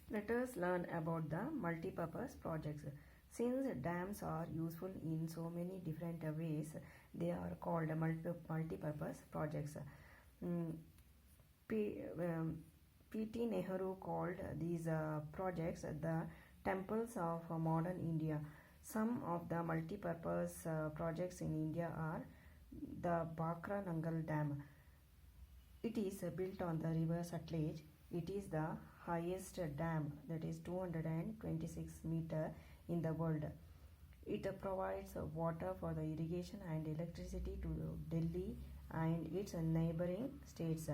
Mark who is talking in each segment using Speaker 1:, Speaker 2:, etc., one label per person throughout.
Speaker 1: Let us learn about the multi-purpose projects. Since dams are useful in so many different ways, they are called multi-purpose projects. Mm, P.T. Nehru called these projects the temples of modern India. Some of the multi-purpose projects in India are the Bakra Nangal Dam. It is built on the river Sutlej. It is the highest dam, that is 226 meter in the world. It provides water for the irrigation and electricity to Delhi and its neighboring states.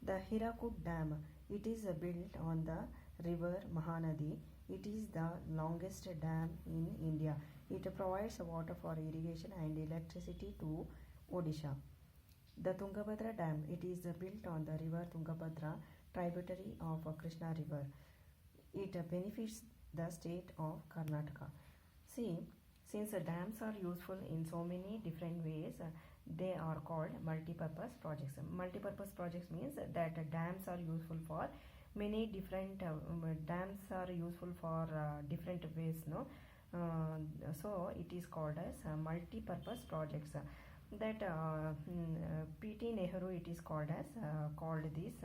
Speaker 1: The Hirakud Dam, it is built on the river Mahanadi. It is the longest dam in India. It provides water for irrigation and electricity to Odisha. The Tungabhadra Dam, it is built on the river Tungabhadra, tributary of Krishna River. It benefits the state of Karnataka. See, since dams are useful in so many different ways, they are called multi-purpose projects. Multi-purpose projects means that dams are useful for many different dams are useful for different ways. No, so it is called as multi-purpose projects. That P.T. Nehru, it is called as called these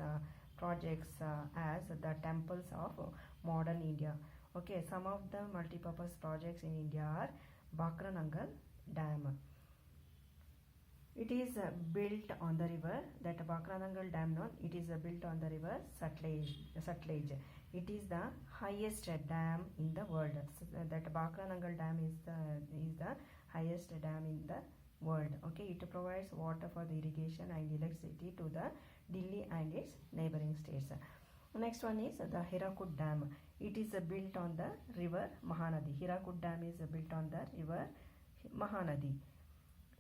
Speaker 1: projects as the temples of modern India. Okay, some of the multi-purpose projects in India are Bakranangal Dam. It is built on the river, that Bakranangal Dam, no, it is built on the river Sutlej. It is the highest dam in the world. So that Bakranangal Dam is the highest dam in the world. Okay, it provides water for the irrigation and electricity to the Delhi and its neighboring states. Next one is the Hirakud Dam. It is built on the river Mahanadi. Hirakud Dam is built on the river Mahanadi.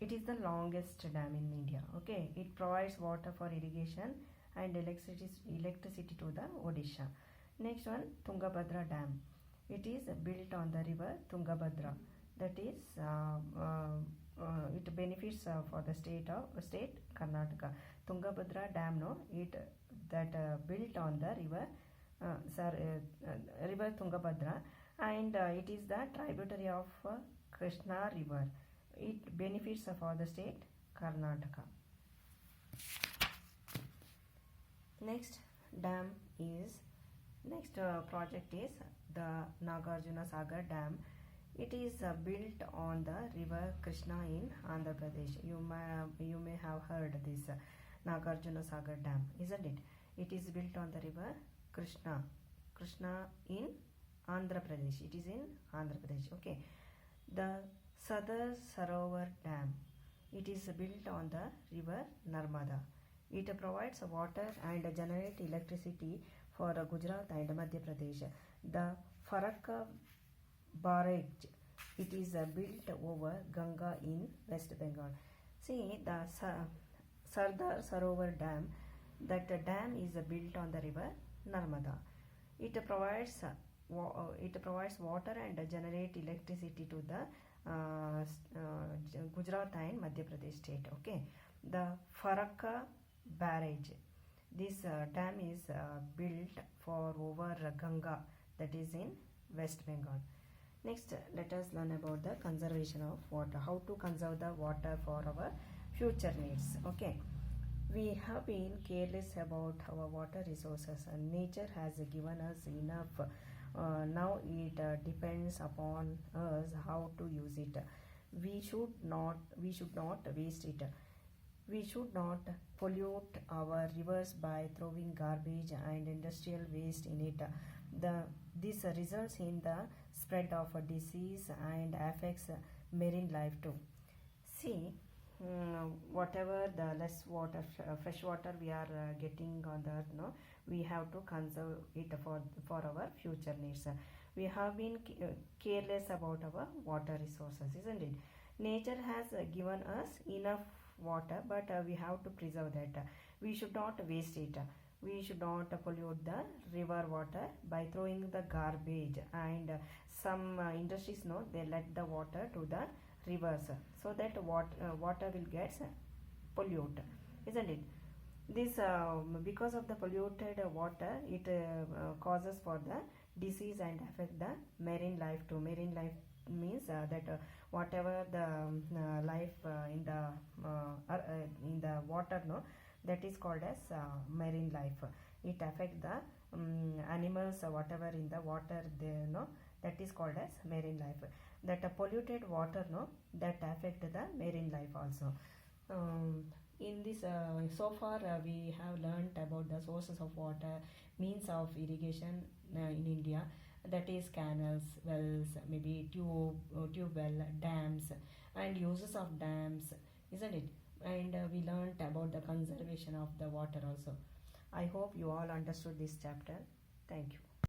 Speaker 1: It is the longest dam in India. Okay, it provides water for irrigation and electricity to the Odisha. Next one, Tungabhadra Dam. It is built on the river Tungabhadra. That is, it benefits for the state Karnataka. Tungabhadra Dam, no, it that built on the river river Tungabhadra, and it is the tributary of Krishna River. It benefits for the state Karnataka. Next project is the Nagarjuna Sagar Dam. It is built on the river Krishna in Andhra Pradesh. You may have heard this Nagarjuna Sagar Dam, isn't it? It is built on the river Krishna in Andhra Pradesh. It is in Andhra Pradesh. Okay. The Sadar Sarovar Dam. It is built on the river Narmada. It provides water and generates electricity for Gujarat and Madhya Pradesh. The Farakka Barrage, it is built over Ganga in West Bengal. See, the Sardar Sarovar Dam, that dam is built on the river Narmada. It provides water and generate electricity to the Gujarat and Madhya Pradesh state. Okay, the Farakka Barrage, this dam is built for over Ganga, that is in West Bengal. Next, let us learn about the conservation of water. How to conserve the water for our future needs. Okay, we have been careless about our water resources, and nature has given us enough. Now it depends upon us how to use it. We should not waste it. We should not pollute our rivers by throwing garbage and industrial waste in it. This results in the spread of a disease and affects marine life too. See, whatever the less water, fresh water we are getting on the earth, no, we have to conserve it for our future needs. We have been careless about our water resources, isn't it? Nature has given us enough water, but we have to preserve that. We should not waste it. We should not pollute the river water by throwing the garbage, and some industries, no, they let the water to the rivers, so that water will get pollute, isn't it? This because of the polluted water, it causes for the disease and affect the marine life too. Marine life means that whatever the life in the water, no, that is called as marine life. It affect the animals, whatever in the water there, no, that is called as marine life. That polluted water, no, that affect the marine life also. um, in this so far we have learnt about the sources of water, means of irrigation in India, that is canals, wells, maybe tube well, dams, and uses of dams, isn't it? And we learnt about the conservation of the water also. I hope you all understood this chapter. Thank you.